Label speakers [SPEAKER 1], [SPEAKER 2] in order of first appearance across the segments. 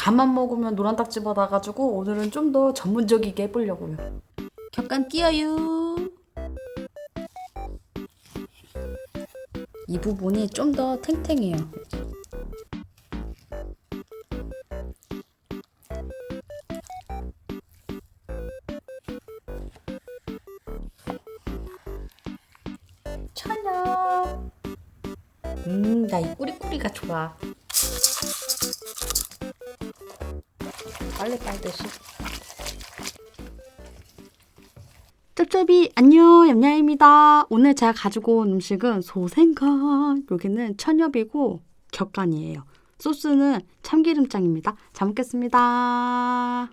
[SPEAKER 1] 간만 먹으면 노란 딱지 받아가지고 오늘은 좀 더 전문적이게 해보려고요. 격간 끼어요. 이 부분이 좀 더 탱탱해요. 천엽. 나 이 꾸리꾸리가 좋아. 빨리 빨듯이. 쩝쩝이 안녕, 얌얌입니다. 오늘 제가 가지고 온 음식은 소생간. 여기는 천엽이고 격간이에요. 소스는 참기름장입니다. 잘 먹겠습니다.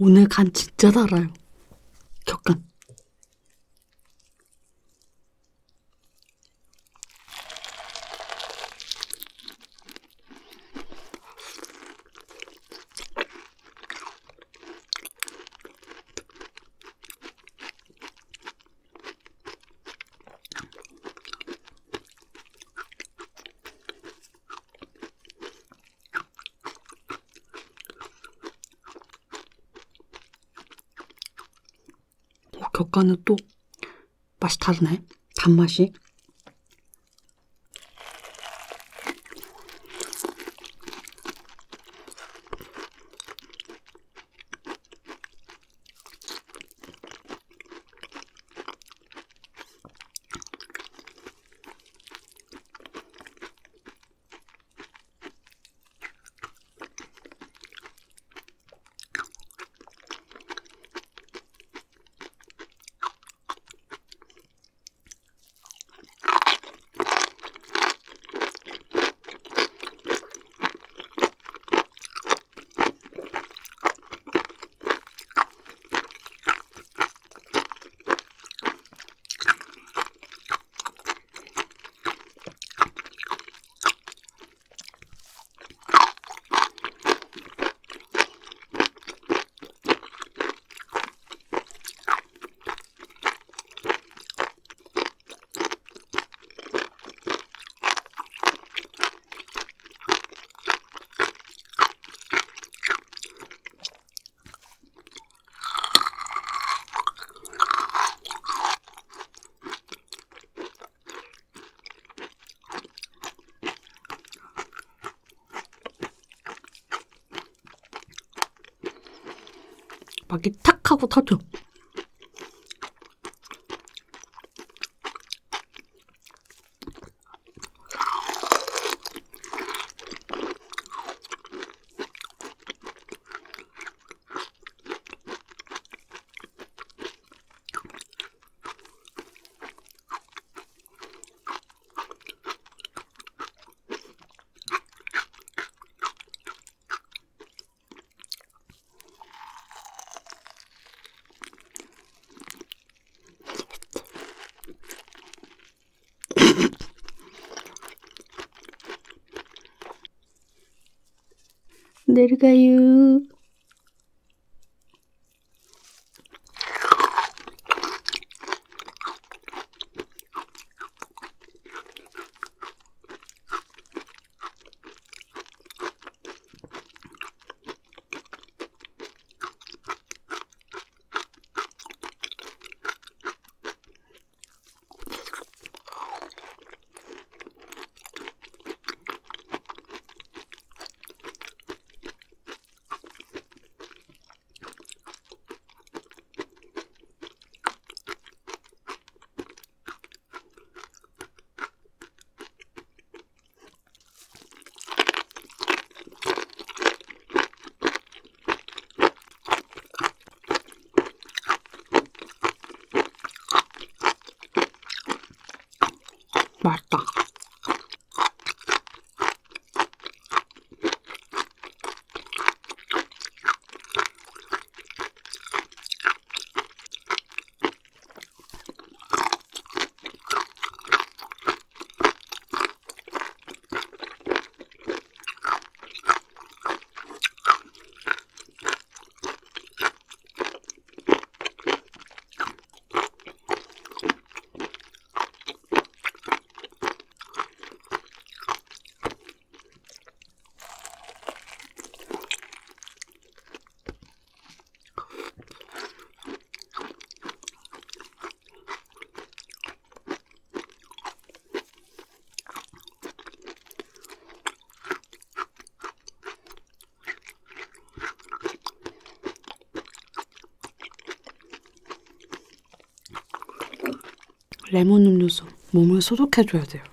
[SPEAKER 1] 오늘 간 진짜 달아요. 격간. 격간은 또 맛이 다르네. 단맛이. 막이 탁 하고 터져. 내려가요. 맛있다. 레몬 음료수 몸을 소독해줘야 돼요.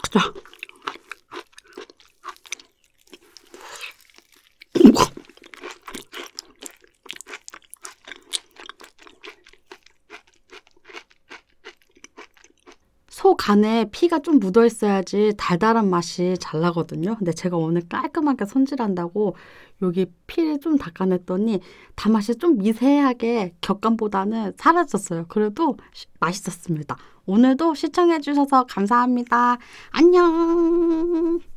[SPEAKER 1] 크다. 소 간에 피가 좀 묻어 있어야지 달달한 맛이 잘 나거든요. 근데 제가 오늘 깔끔하게 손질한다고 여기 피를 좀 닦아냈더니 단맛이 좀 미세하게 격감보다는 사라졌어요. 그래도 맛있었습니다. 오늘도 시청해주셔서 감사합니다. 안녕.